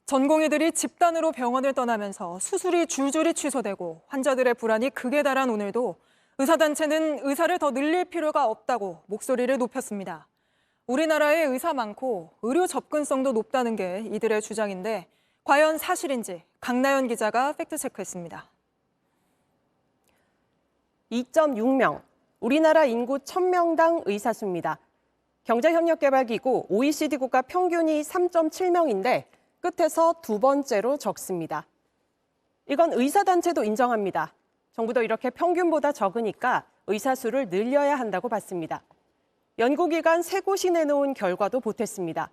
전공의들이 집단으로 병원을 떠나면서 수술이 줄줄이 취소되고 환자들의 불안이 극에 달한 오늘도 의사단체는 의사를 더 늘릴 필요가 없다고 목소리를 높였습니다. 우리나라에 의사 많고 의료 접근성도 높다는 게 이들의 주장인데 과연 사실인지 강나연 기자가 팩트체크했습니다. 2.6명, 우리나라 인구 1000명당 의사 수입니다. 경제협력개발기구 OECD 국가 평균이 3.7명인데 끝에서 두 번째로 적습니다. 이건 의사단체도 인정합니다. 정부도 이렇게 평균보다 적으니까 의사 수를 늘려야 한다고 봤습니다. 연구기관 3곳이 내놓은 결과도 보탰습니다.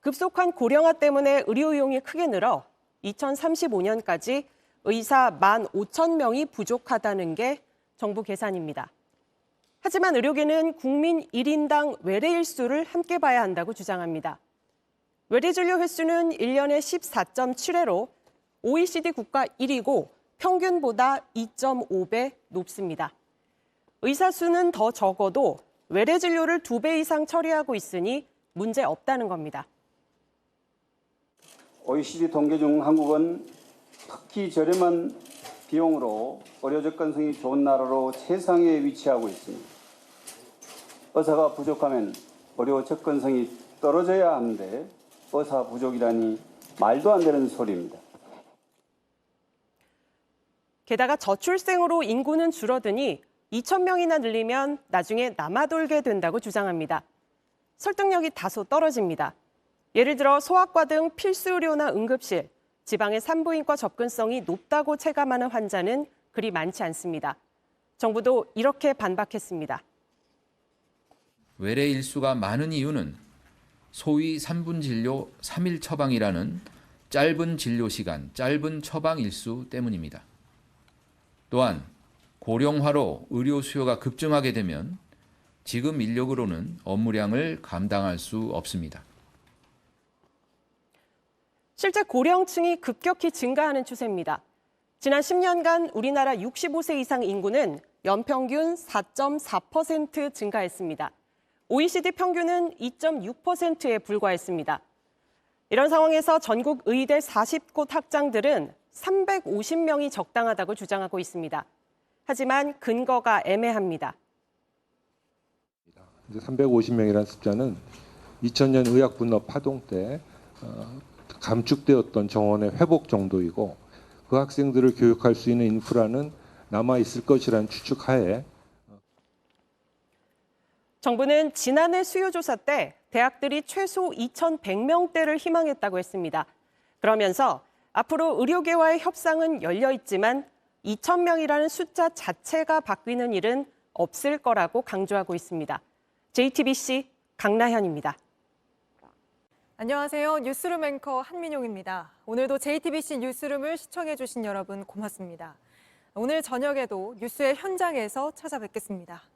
급속한 고령화 때문에 의료비용이 크게 늘어 2035년까지 의사 15,000명이 부족하다는 게 정부 계산입니다. 하지만 의료계는 국민 1인당 외래 일수를 함께 봐야 한다고 주장합니다. 외래 진료 횟수는 1년에 14.7회로 OECD 국가 1위고 평균보다 2.5배 높습니다. 의사 수는 더 적어도 외래 진료를 2배 이상 처리하고 있으니 문제 없다는 겁니다. OECD 통계 중 한국은 특히 저렴한 비용으로 의료 접근성이 좋은 나라로 최상위에 위치하고 있습니다. 의사가 부족하면 의료 접근성이 떨어져야 하는데 의사 부족이라니 말도 안 되는 소리입니다. 게다가 저출생으로 인구는 줄어드니 2,000명이나 늘리면 나중에 남아돌게 된다고 주장합니다. 설득력이 다소 떨어집니다. 예를 들어 소아과 등 필수 의료나 응급실, 지방의 산부인과 접근성이 높다고 체감하는 환자는 그리 많지 않습니다. 정부도 이렇게 반박했습니다. 외래 일수가 많은 이유는 소위 3분 진료 3일 처방이라는 짧은 진료 시간, 짧은 처방 일수 때문입니다. 또한 고령화로 의료 수요가 급증하게 되면 지금 인력으로는 업무량을 감당할 수 없습니다. 실제 고령층이 급격히 증가하는 추세입니다. 지난 10년간 우리나라 65세 이상 인구는 연평균 4.4% 증가했습니다. OECD 평균은 2.6%에 불과했습니다. 이런 상황에서 전국 의대 40곳 학장들은 350명이 적당하다고 주장하고 있습니다. 하지만 근거가 애매합니다. 350명이라는 숫자는 2000년 의학분업 파동 때 감축되었던 정원의 회복 정도이고 그 학생들을 교육할 수 있는 인프라는 남아있을 것이라는 추측하에 정부는 지난해 수요조사 때 대학들이 최소 2,100명대를 희망했다고 했습니다. 그러면서 앞으로 의료계와의 협상은 열려 있지만 2,000명이라는 숫자 자체가 바뀌는 일은 없을 거라고 강조하고 있습니다. JTBC 강나현입니다. 안녕하세요. 뉴스룸 앵커 한민용입니다. 오늘도 JTBC 뉴스룸을 시청해주신 여러분 고맙습니다. 오늘 저녁에도 뉴스의 현장에서 찾아뵙겠습니다.